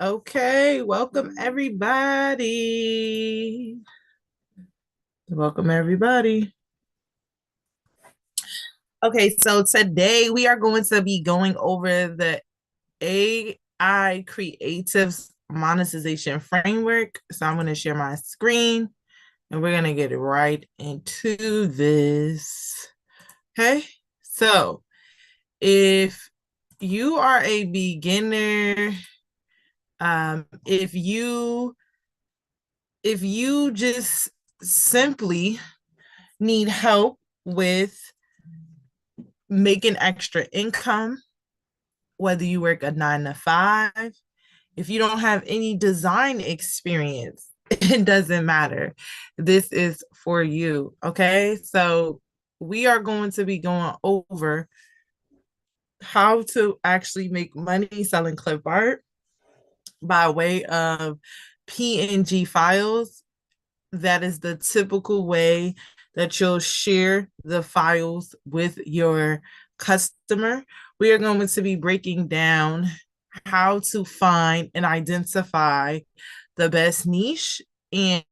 Okay, welcome everybody. Welcome everybody. Okay, so today we are going to be going over the AI Creatives Monetization Framework. So I'm going to share my screen and we're going to get right into this. Okay, so if you are a beginner, if you just simply need help with making extra income, whether you work a 9 to 5, if you don't have any design experience, it doesn't matter. This is for you. Okay. So we are going to be going over how to actually make money selling clip art by way of PNG files. That is the typical way that you'll share the files with your customer. We are going to be breaking down how to find and identify the best niche and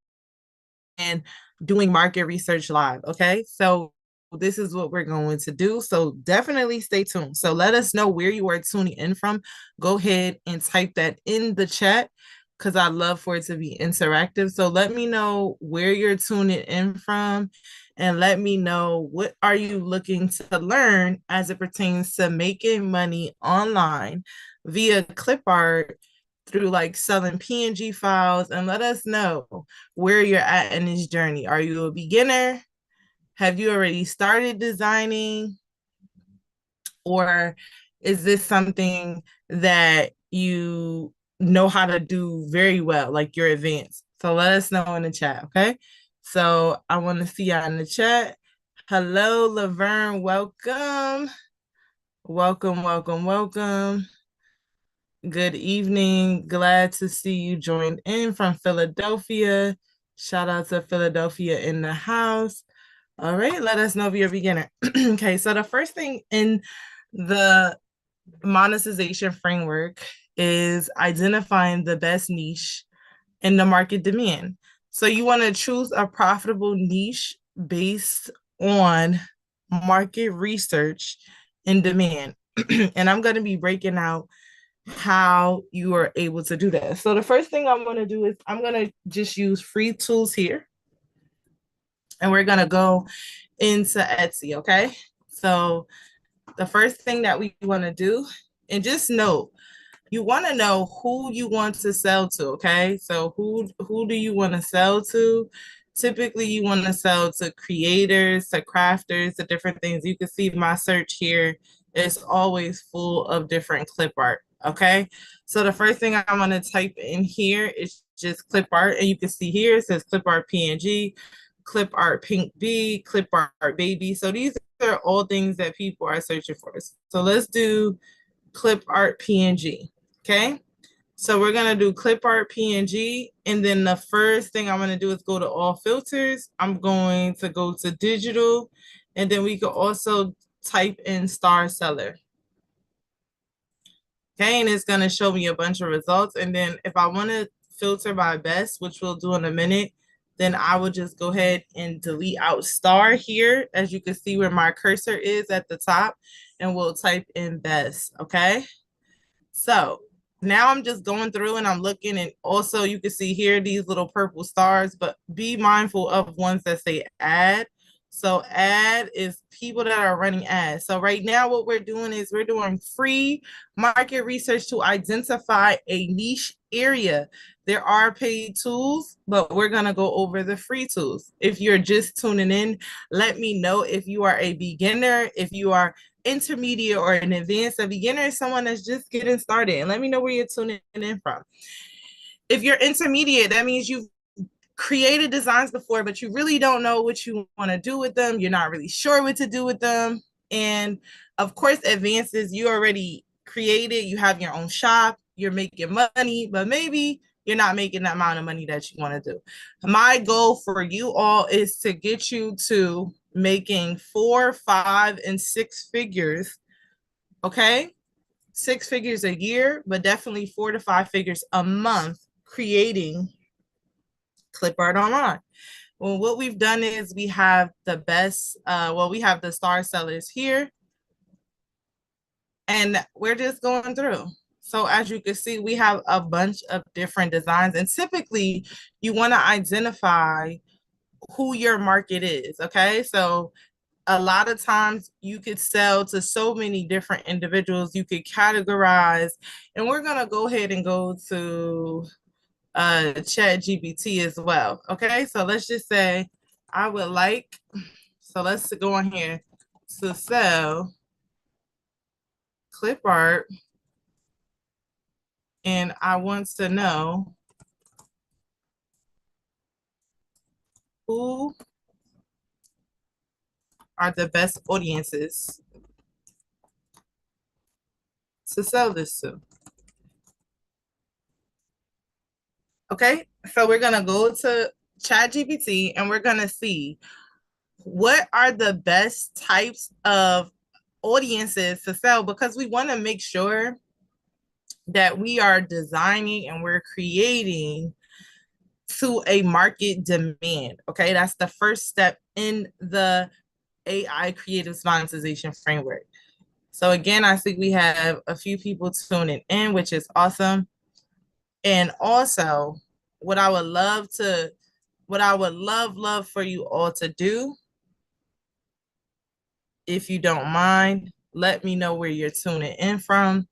doing market research live. Okay. So this is what we're going to do. So definitely stay tuned. So let us know where you are tuning in from. Go ahead and type that in the chat because I love for it to be interactive. So let me know where you're tuning in from and let me know what are you looking to learn as it pertains to making money online via clip art through like selling PNG files, and let us know where you're at in this journey. Are you a beginner? Have you already started designing? Or is this something that you know how to do very well, like you're advanced? So let us know in the chat, okay? So I want to see y'all in the chat. Hello, Laverne. Welcome. Welcome, welcome, welcome. Good evening. Glad to see you joined in from Philadelphia. Shout out to Philadelphia in the house. All right, let us know if you're a beginner. Okay, so the first thing in the monetization framework is identifying the best niche in the market demand. So you want to choose a profitable niche based on market research and demand. And I'm going to be breaking out how you are able to do that. So the first thing I'm going to do is I'm going to just use free tools here. And we're going to go into Etsy, okay? So the first thing that we want to do, and just note, you want to know who you want to sell to, okay? So who do you want to sell to? Typically, you want to sell to creators, to crafters, to different things. You can see my search here is always full of different clip art, okay? So the first thing I'm going to type in here is just clip art, and you can see here it says clip art PNG, clip art pink B, clip art baby. So these are all things that people are searching for. So let's do clip art PNG. Okay. So we're going to do clip art PNG. And then the first thing I'm going to do is go to all filters. I'm going to go to digital. And then we could also type in star seller. Okay. And it's going to show me a bunch of results. And then if I want to filter by best, which we'll do in a minute, then I will just go ahead and delete out star here. As you can see where my cursor is at the top, and we'll type in best. Okay. So now I'm just going through and I'm looking, and also you can see here these little purple stars, but be mindful of ones that say ad. So ad is people that are running ads. So right now what we're doing is we're doing free market research to identify a niche area. There are paid tools, but we're going to go over the free tools. If you're just tuning in, let me know if you are a beginner, if you are intermediate or an advanced. A beginner is someone that's just getting started, and let me know where you're tuning in from. If you're intermediate, that means you've created designs before, but you really don't know what you want to do with them. You're not really sure what to do with them. And of course, advances, you already created, you have your own shop, you're making money, but maybe you're not making that amount of money that you want to do. My goal for you all is to get you to making 4, 5, and 6 figures. Okay. six figures a year, but definitely 4 to 5 figures a month creating clip art online. Well, what we've done is we have the best, we have the star sellers here, and we're just going through. So as you can see, we have a bunch of different designs, and typically you want to identify who your market is. Okay. So a lot of times you could sell to so many different individuals, you could categorize, and we're going to go ahead and go to chat GPT as well. Okay. So let's just say I would like, so let's go on here to sell clip art, and I want to know who are the best audiences to sell this to. Okay, so we're gonna go to ChatGPT and we're gonna see what are the best types of audiences to sell, because we want to make sure that we are designing and we're creating to a market demand. Okay, that's the first step in the AI creative monetization framework. So again, I think we have a few people tuning in, which is awesome. And also, what I would love to, what I would love for you all to do, if you don't mind, let me know where you're tuning in from.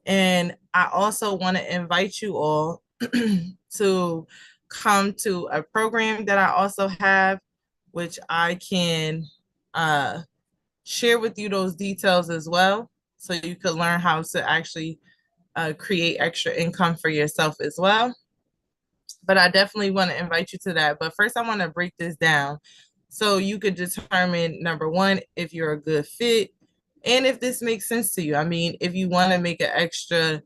And I also want to invite you all to come to a program that I also have, which I can share with you those details as well, so you could learn how to actually create extra income for yourself as well. But I definitely want to invite you to that. But first, I want to break this down so you could determine, number one, if you're a good fit and if this makes sense to you. I mean, if you want to make an extra,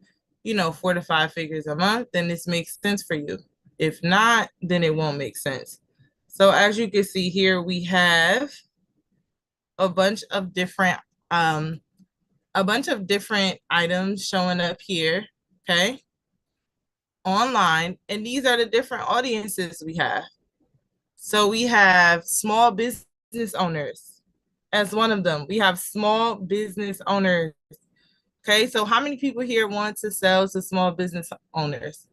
4 to 5 figures a month, then this makes sense for you. If not, then it won't make sense. So as you can see here, we have a bunch of different um, items showing up here. Okay, online, and these are the different audiences we have. So we have small business owners as one of them. We have small business owners. Okay, so how many people here want to sell to small business owners?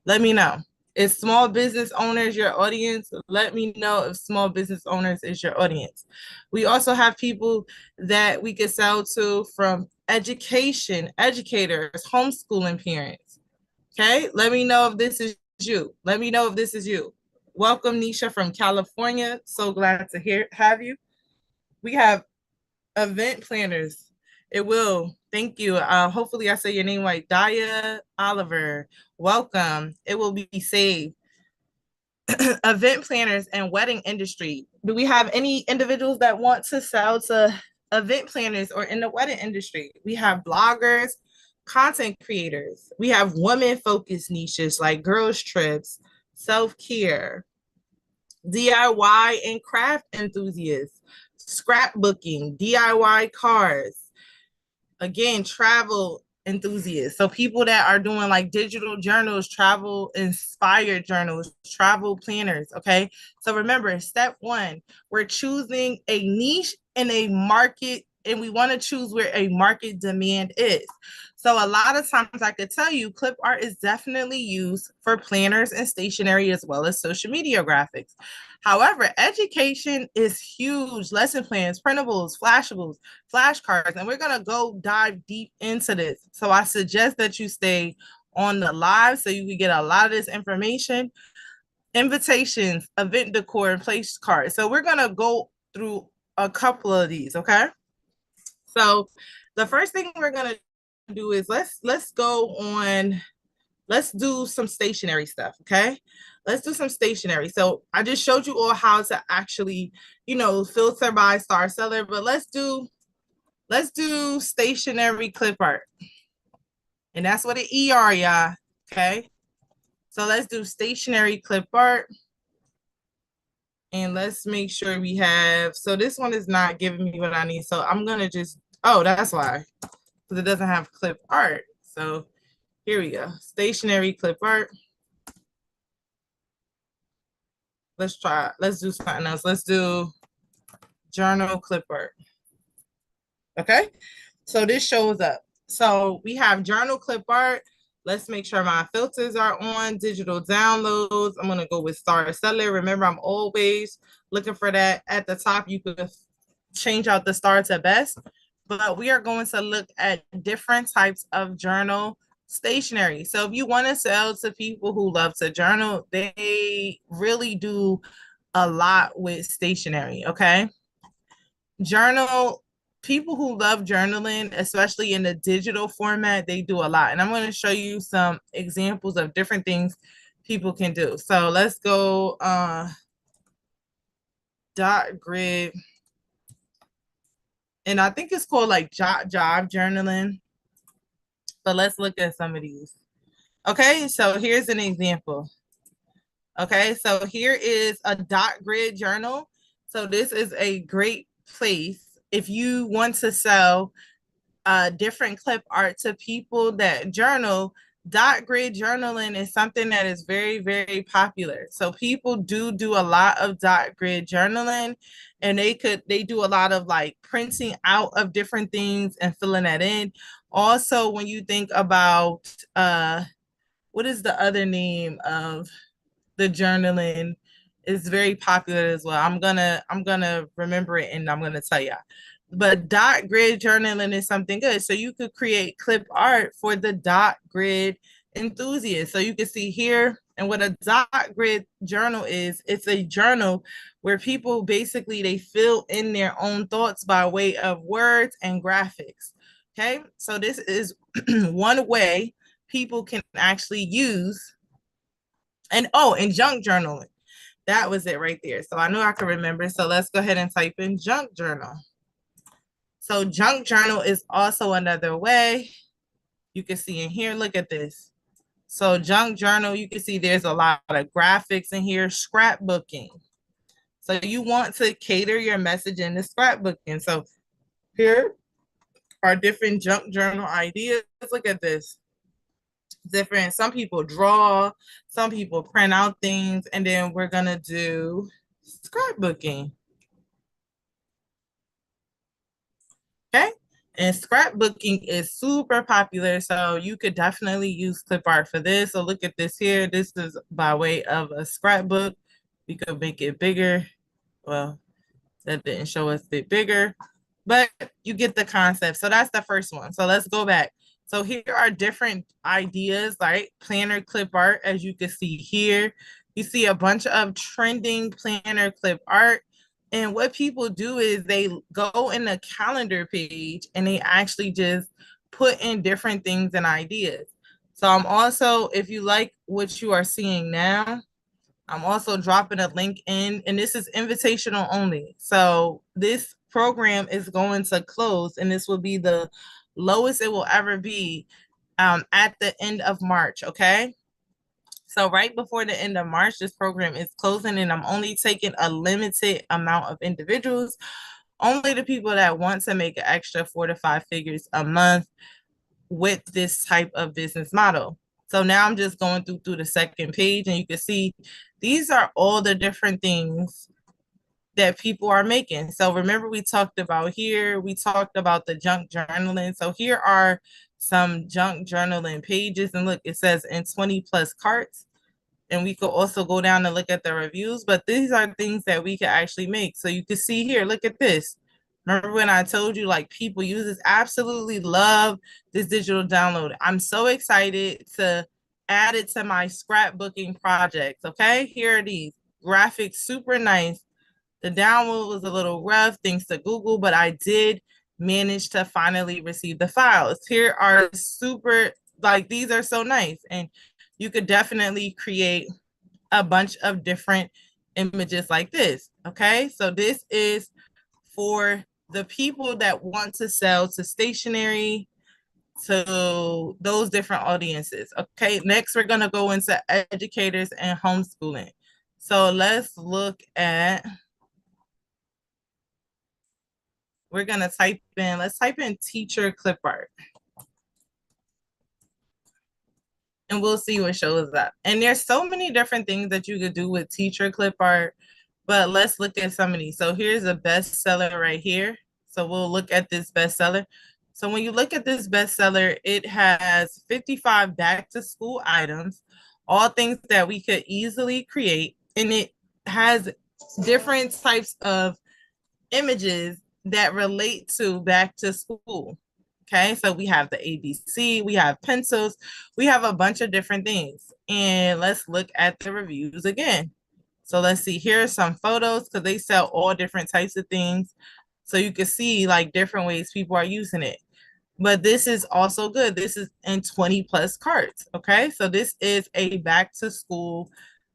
Let me know. Is small business owners your audience? Let me know if small business owners is your audience. We also have people that we could sell to from education, educators, homeschooling parents. Okay, let me know if this is you. Let me know if this is you. Welcome, Nisha from California. So glad to have you. We have event planners. It will. Thank you. Hopefully, I say your name right. Daya Oliver. Welcome. It will be saved. Event planners and wedding industry. Do we have any individuals that want to sell to event planners or in the wedding industry? We have bloggers, content creators. We have women focused niches like girls trips, self-care, DIY and craft enthusiasts, scrapbooking, DIY cars, again, travel enthusiasts. So people that are doing like digital journals, travel inspired journals, travel planners. Okay. So remember, step one, we're choosing a niche in a market, and we want to choose where a market demand is. So a lot of times I could tell you clip art is definitely used for planners and stationery as well as social media graphics. However, education is huge. Lesson plans, printables, flashables, flashcards, and we're going to go dive deep into this. So I suggest that you stay on the live so you can get a lot of this information. Invitations, event decor, and place cards. So we're going to go through a couple of these, okay? So the first thing we're going to do is let's go on, let's do some stationery stuff, okay? Let's do some stationery. So I just showed you all how to actually, filter by star seller, but let's do stationery clip art. And that's what an ER, y'all, okay? So let's do stationery clip art. And let's make sure we have, so this one is not giving me what I need. So I'm gonna just, oh, that's why. because it doesn't have clip art. So here we go. Stationary clip art. Let's try. Let's do something else. Let's do journal clip art. Okay. So this shows up. So we have journal clip art. Let's make sure my filters are on. Digital downloads. I'm going to go with Star Settler. Remember, I'm always looking for that. At the top, you could change out the star to best. But we are going to look at different types of journal stationery. So if you want to sell to people who love to journal, they really do a lot with stationery. Okay. Journal, people who love journaling, especially in the digital format, they do a lot. And I'm going to show you some examples of different things people can do. So let's go dot grid. And I think it's called like job journaling. But let's look at some of these. Okay, so here's an example. Okay, so here is a dot grid journal. So this is a great place if you want to sell different clip art to people that journal. Dot grid journaling is something that is very, very popular. So people do a lot of dot grid journaling, and they do a lot of like printing out of different things and filling that in. Also, when you think about what is the other name of the journaling, is very popular as well. I'm gonna remember it and I'm gonna tell you. But dot grid journaling is something good. So you could create clip art for the dot grid enthusiast. So you can see here, and what a dot grid journal is, it's a journal where people basically they fill in their own thoughts by way of words and graphics. Okay, so this is one way people can actually use. And oh, and junk journaling. That was it right there. So I knew I could remember. So let's go ahead and type in junk journal. So junk journal is also another way. You can see in here, look at this. So junk journal, you can see there's a lot of graphics in here, scrapbooking. So you want to cater your message into scrapbooking. So here are different junk journal ideas. Look at this. Different, some people draw, some people print out things, and then we're gonna do scrapbooking. Okay. And scrapbooking is super popular. So you could definitely use clip art for this. So look at this here. This is by way of a scrapbook. We could make it bigger. Well, that didn't show us it bigger, but you get the concept. So that's the first one. So let's go back. So here are different ideas, like planner clip art, as you can see here. You see a bunch of trending planner clip art. And what people do is they go in the calendar page and they actually just put in different things and ideas. So I'm also, if you like what you are seeing now, I'm also dropping a link in, and this is invitational only. So this program is going to close, and this will be the lowest it will ever be at the end of March. Okay. So right before the end of March, this program is closing, and I'm only taking a limited amount of individuals, only the people that want to make an extra 4 to 5 figures a month with this type of business model. So now I'm just going through the second page, and you can see these are all the different things that people are making. So remember, we talked about here, we talked about the junk journaling. So here are some junk journaling pages, and look, it says in 20 plus carts. And we could also go down and look at the reviews, but these are things that we could actually make. So you can see here, look at this. Remember when I told you like people use this? Absolutely love this digital download. I'm so excited to add it to my scrapbooking projects. Okay, here are these graphics, super nice. The download was a little rough thanks to Google, but I did manage to finally receive the files. Here are super, like these are so nice. And you could definitely create a bunch of different images like this. Okay, so this is for the people that want to sell to stationery, to those different audiences. Okay, next we're going to go into educators and homeschooling. So let's look at, we're going to type in, let's type in teacher clip art. and we'll see what shows up. And there's so many different things that you could do with teacher clip art, but let's look at some of these. So here's a bestseller right here. So we'll look at this bestseller. So when you look at this bestseller, it has 55 back to school items, all things that we could easily create. And it has different types of images that relate to back to school. Okay, so we have the ABC, we have pencils, we have a bunch of different things. And let's look at the reviews again. So let's see, here are some photos because they sell all different types of things. So you can see like different ways people are using it. But this is also good. This is in 20 plus cards. Okay, so this is a back to school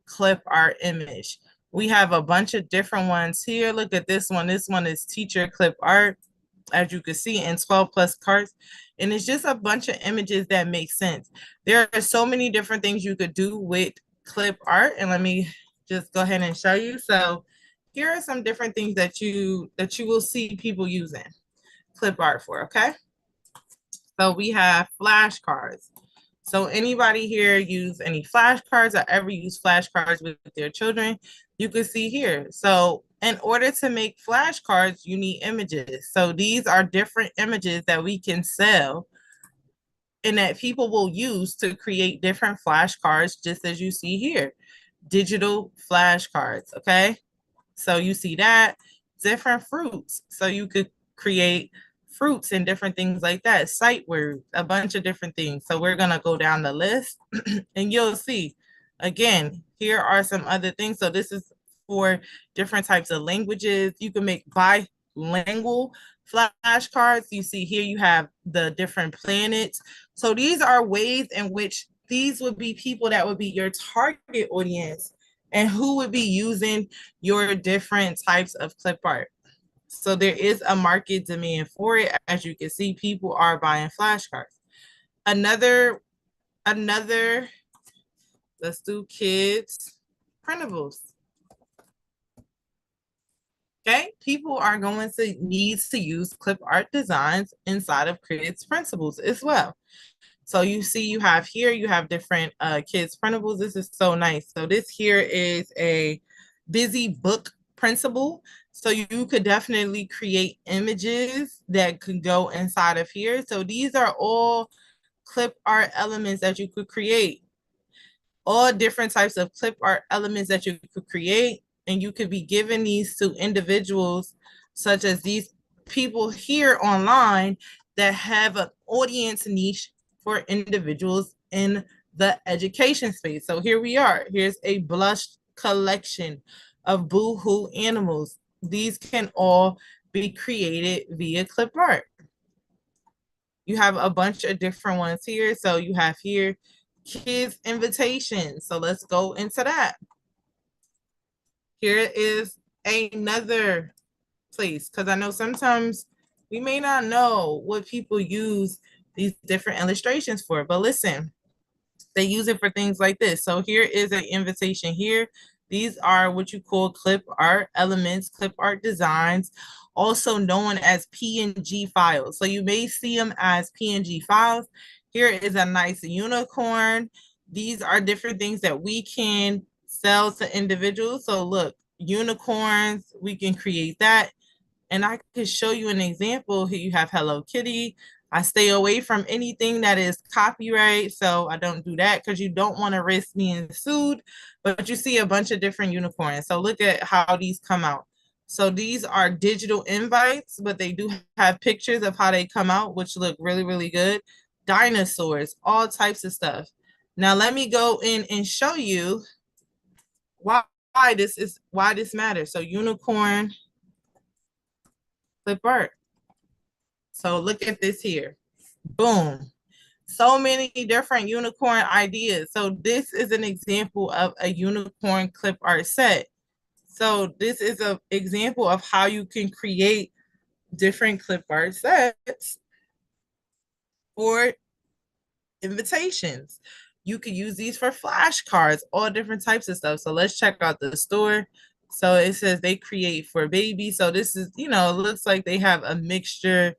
clip art image. We have a bunch of different ones here. Look at this one. This one is teacher clip art, as you can see, in 12 plus cards. And it's just a bunch of images that make sense. There are so many different things you could do with clip art. And let me just go ahead and show you. So here are some different things that you will see people using clip art for, okay? So we have flashcards. So anybody here use any flashcards or ever use flashcards with their children? You can see here. So in order to make flashcards, you need images. So these are different images that we can sell and that people will use to create different flashcards, just as you see here. Digital flashcards, okay? So you see that, different fruits. So you could create fruits and different things like that, sight words, a bunch of different things. So we're gonna go down the list and you'll see, again, here are some other things. So this is for different types of languages. You can make bilingual flashcards. You see here you have the different planets. So these are ways in which these would be people that would be your target audience and who would be using your different types of clip art. So there is a market demand for it. As you can see, people are buying flashcards. Another, let's do kids printables. Okay, people are going to need to use clip art designs inside of kids printables as well. So you see, you have here, you have different kids printables. This is so nice. So this here is a busy book printable. So you could definitely create images that could go inside of here. So these are all clip art elements that you could create, all different types of clip art elements that you could create. And you could be giving these to individuals such as these people here online that have an audience niche for individuals in the education space. So here we are. Here's a blush collection of boohoo animals. These can all be created via clip art. You have a bunch of different ones here. So you have here kids invitations. So let's go into that. Here is another place, because I know sometimes we may not know what people use these different illustrations for, but listen, they use it for things like this. So here is an invitation here. These are what you call clip art elements, clip art designs, also known as PNG files. So you may see them as PNG files. Here is a nice unicorn. These are different things that we can sell to individuals. So look, unicorns, we can create that. And I could show you an example. Here you have Hello Kitty. I stay away from anything that is copyright, so I don't do that because you don't want to risk being sued. But you see a bunch of different unicorns. So look at how these come out. So these are digital invites, but they do have pictures of how they come out, which look really, really good. Dinosaurs, all types of stuff. Now let me go in and show you why this matters. So unicorn clip art. So look at this here. Boom. So many different unicorn ideas. So this is an example of a unicorn clip art set. So this is an example of how you can create different clip art sets for invitations. You could use these for flashcards, all different types of stuff. So let's check out the store. So it says they create for babies. So this is, it looks like they have a mixture.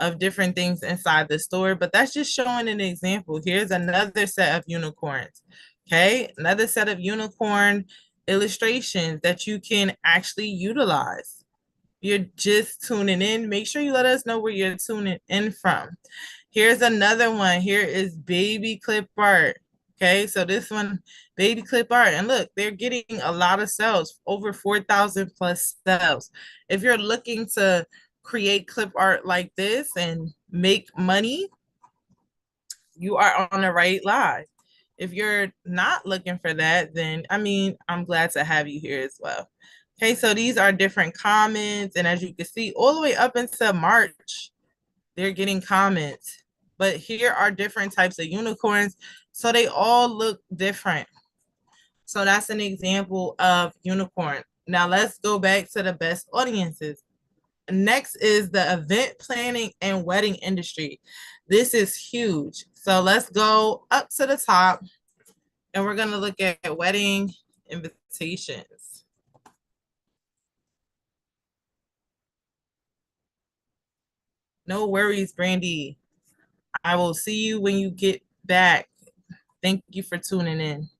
of different things inside the store, but that's just showing an example. Here's another set of unicorns. Okay, another set of unicorn illustrations that you can actually utilize. You're just tuning in. Make sure you let us know where you're tuning in from. Here's another one. Here is baby clip art. Okay, so this one, baby clip art. And look, they're getting a lot of sales, over 4,000 plus sales. If you're looking to create clip art like this and make money, you are on the right line. If you're not looking for that, then I mean, I'm glad to have you here as well. Okay, so these are different comments. And as you can see, all the way up into March, they're getting comments. But here are different types of unicorns. So they all look different. So that's an example of unicorn. Now let's go back to the best audiences. Next is the event planning and wedding industry. This is huge. So let's go up to the top and we're going to look at wedding invitations. No worries, Brandy. I will see you when you get back. Thank you for tuning in.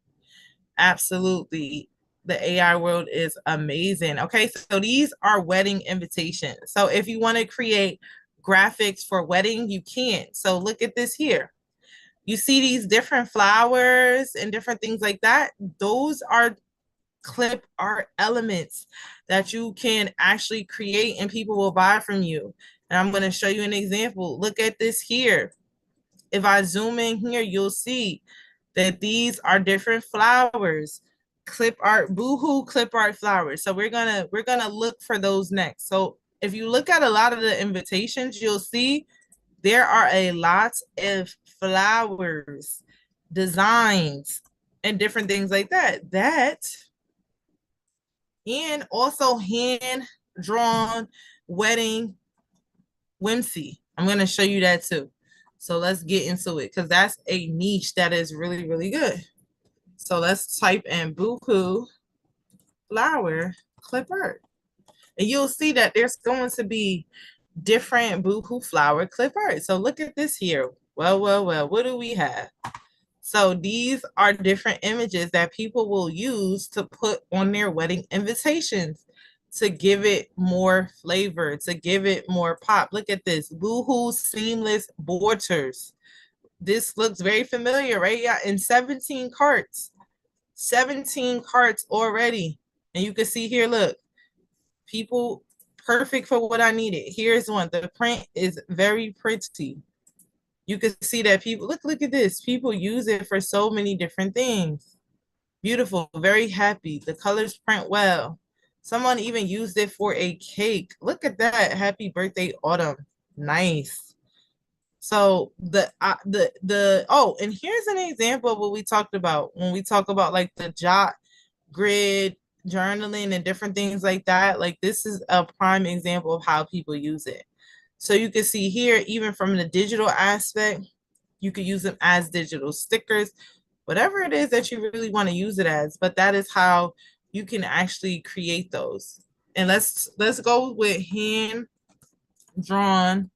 Absolutely. The AI world is amazing. Okay, so these are wedding invitations. So if you want to create graphics for wedding, you can. So look at this here. You see these different flowers and different things like that. Those are clip art elements that you can actually create and people will buy from you. And I'm going to show you an example. Look at this here. If I zoom in here, you'll see that these are different flowers, clip art, boohoo clip art flowers. So we're gonna look for those next. So if you look at a lot of the invitations, you'll see there are a lot of flowers, designs, and different things like that. And also hand drawn wedding whimsy. I'm gonna show you that too. So let's get into it because that's a niche that is really, really good. So let's type in Buku flower clip art. And you'll see that there's going to be different Buku flower clip art. So look at this here. Well, what do we have? So these are different images that people will use to put on their wedding invitations to give it more flavor, to give it more pop. Look at this, Boohoo Seamless Borders. This looks very familiar, right? Yeah, in 17 carts. 17 carts already. And you can see here, look, people perfect for what I needed. Here's one. The print is very pretty. You can see that people look at this. People use it for so many different things. Beautiful, very happy. The colors print well. Someone even used it for a cake. Look at that. Happy birthday, Autumn. Nice. So and here's an example of what we talked about when we talk about like the jot grid journaling and different things like that. Like this is a prime example of how people use it. So you can see here, even from the digital aspect, you could use them as digital stickers, whatever it is that you really want to use it as. But that is how you can actually create those. And let's go with hand drawn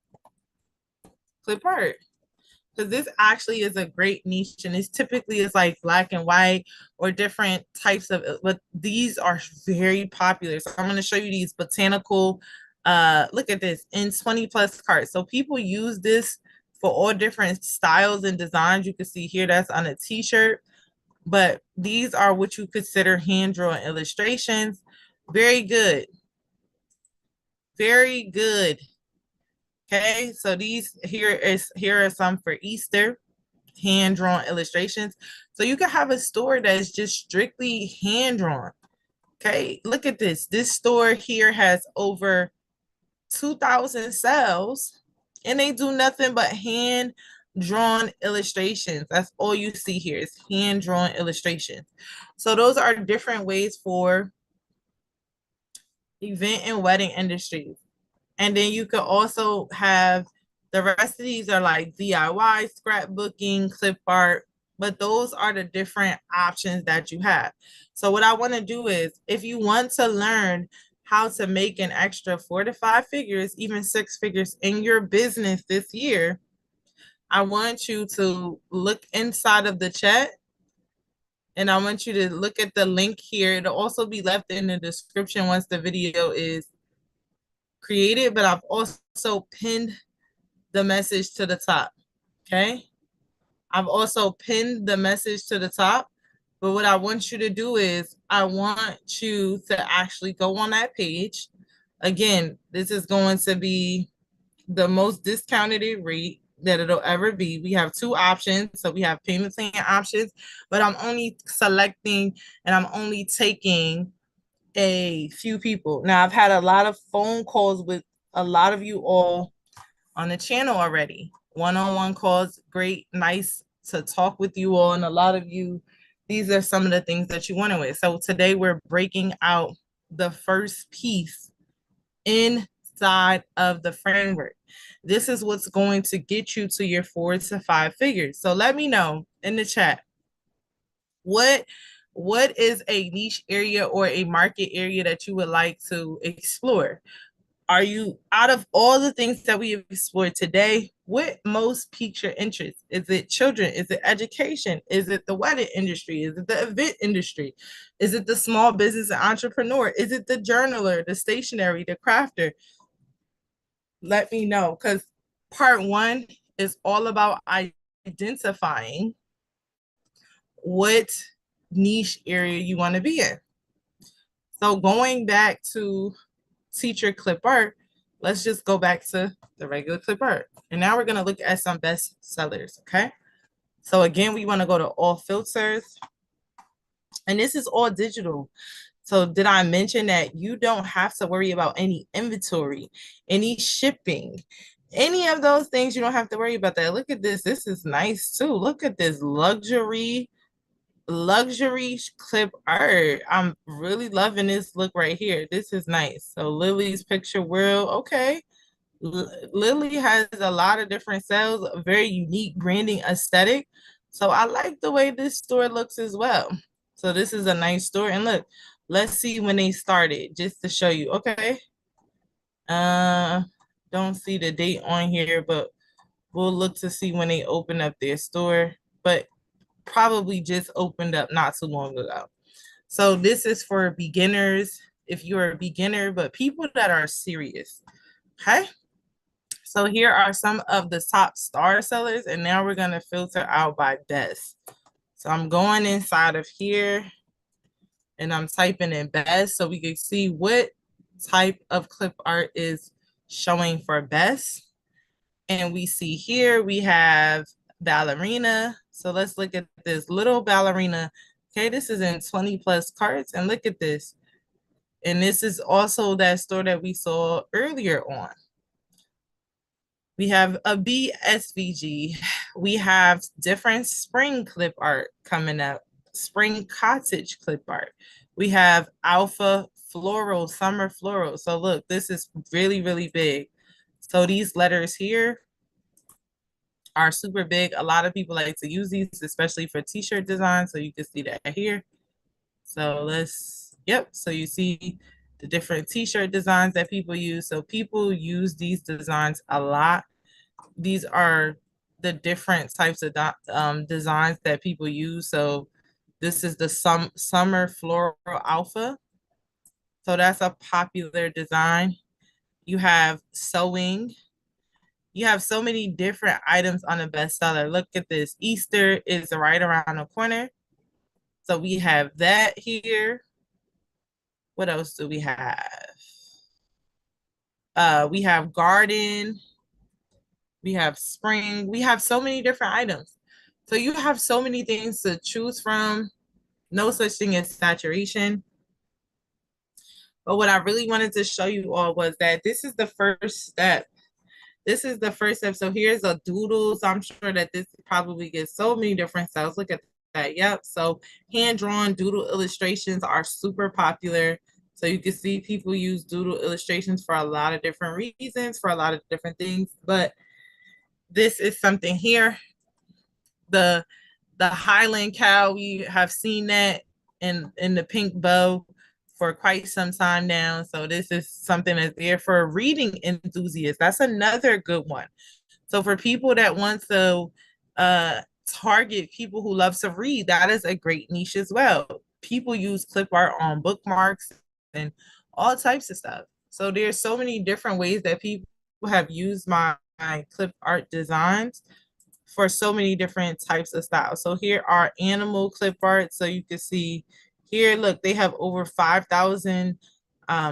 clip art because this actually is a great niche and it's typically is like black and white or different types of, but these are very popular. So I'm going to show you these botanical, look at this, in 20 plus cards. So people use this for all different styles and designs. You can see here that's on a t-shirt, but these are what you consider hand-drawn illustrations. Very good. Very good. Okay, so here are some for Easter, hand-drawn illustrations. So you can have a store that is just strictly hand-drawn. Okay, look at this. This store here has over 2,000 sales, and they do nothing but hand-drawn illustrations. That's all you see here is hand-drawn illustrations. So those are different ways for event and wedding industries. And then you could also have the rest of these are like DIY, scrapbooking, clip art, but those are the different options that you have. So what I want to do is if you want to learn how to make an extra 4 to 5 figures, even 6 figures in your business this year, I want you to look inside of the chat, and I want you to look at the link here. It'll also be left in the description once the video is created, but I've also pinned the message to the top. Okay. I've also pinned the message to the top. But what I want you to do is I want you to actually go on that page. Again, this is going to be the most discounted rate that it'll ever be. We have 2 options. So we have payment plan options, but I'm only selecting and I'm only taking a few people. Now, I've had a lot of phone calls with a lot of you all on the channel already. One-on-one calls, great, nice to talk with you all. And a lot of you, these are some of the things that you wanted with. So today we're breaking out the first piece inside of the framework. This is what's going to get you to your 4 to 5 figures. So let me know in the chat, what is a niche area or a market area that you would like to explore? Are you, out of all the things that we have explored today, what most piques your interest? Is it children? Is it education? Is it the wedding industry? Is it the event industry? Is it the small business and entrepreneur? Is it the journaler, the stationery, the crafter? Let me know, because part 1 is all about identifying what niche area you want to be in. So going back to teacher clip art, let's just go back to the regular clip art. And now we're going to look at some best sellers. Okay. So again, we want to go to all filters, and this is all digital. So did I mention that you don't have to worry about any inventory, any shipping, any of those things? You don't have to worry about that. Look at this. This is nice too. Look at this luxury clip art. I'm really loving this look right here. This is nice. So Lily's picture world. Okay. Lily has a lot of different styles, a very unique branding aesthetic. So I like the way this store looks as well. So this is a nice store. And look, let's see when they started, just to show you. Okay. Don't see the date on here, but we'll look to see when they open up their store. But probably just opened up not too long ago. So this is for beginners, if you're a beginner, but people that are serious. Okay. So here are some of the top star sellers, and now we're going to filter out by best. So I'm going inside of here and I'm typing in best so we can see what type of clip art is showing for best. And we see here we have ballerina. So let's look at this little ballerina. Okay, this is in 20 plus carts, and look at this. And this is also that store that we saw earlier on. We have a BSVG. We have different spring clip art coming up, spring cottage clip art. We have alpha floral, summer floral. So look, this is really, really big. So these letters here are super big. A lot of people like to use these, especially for t-shirt design. So you can see that here. So yep. So you see the different t-shirt designs that people use. So people use these designs a lot. These are the different types of designs that people use. So this is the summer floral alpha. So that's a popular design. You have sewing. You have so many different items on the bestseller. Look at this. Easter is right around the corner. So we have that here. What else do we have? We have garden. We have spring. We have so many different items. So you have so many things to choose from. No such thing as saturation. But what I really wanted to show you all was that this is the first step. This is the first step. So here's a doodle. So I'm sure that this probably gets so many different styles. Look at that. Yep. So hand-drawn doodle illustrations are super popular. So you can see people use doodle illustrations for a lot of different reasons, for a lot of different things. But this is something here. The Highland cow, we have seen that in the pink bow for quite some time now. So this is something that's there for reading enthusiasts. That's another good one. So for people that want to target people who love to read, that is a great niche as well. People use clip art on bookmarks and all types of stuff. So there's so many different ways that people have used my clip art designs for so many different types of styles. So here are animal clip art. So you can see here, look, they have over 5,000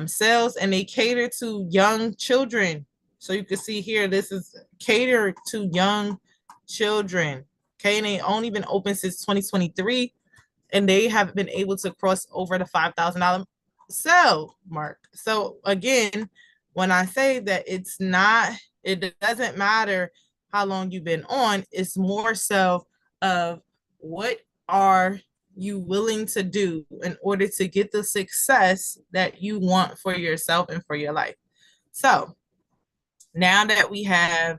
sales, and they cater to young children. So you can see here, this is catered to young children. Okay, and they only been open since 2023, and they have been able to cross over the $5,000 sell mark. So again, when I say that it's not, it doesn't matter how long you've been on, it's more so of what are you willing to do in order to get the success that you want for yourself and for your life. So now that we have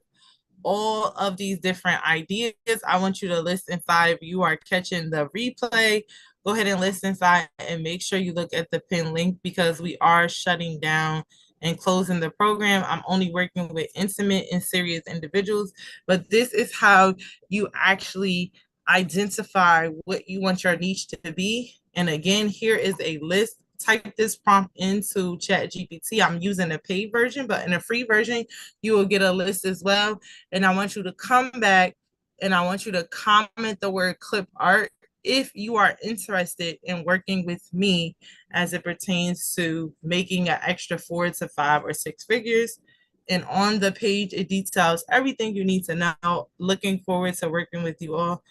all of these different ideas, I want you to listen inside. If you are catching the replay, go ahead and listen inside and make sure you look at the pin link, because we are shutting down and closing the program. I'm only working with intimate and serious individuals, but this is how you actually identify what you want your niche to be. And again, here is a list. Type this prompt into Chat GPT. I'm using a paid version, but in a free version, you will get a list as well. And I want you to come back and I want you to comment the word clip art if you are interested in working with me as it pertains to making an extra 4 to 5 or 6 figures. And on the page, it details everything you need to know. Looking forward to working with you all.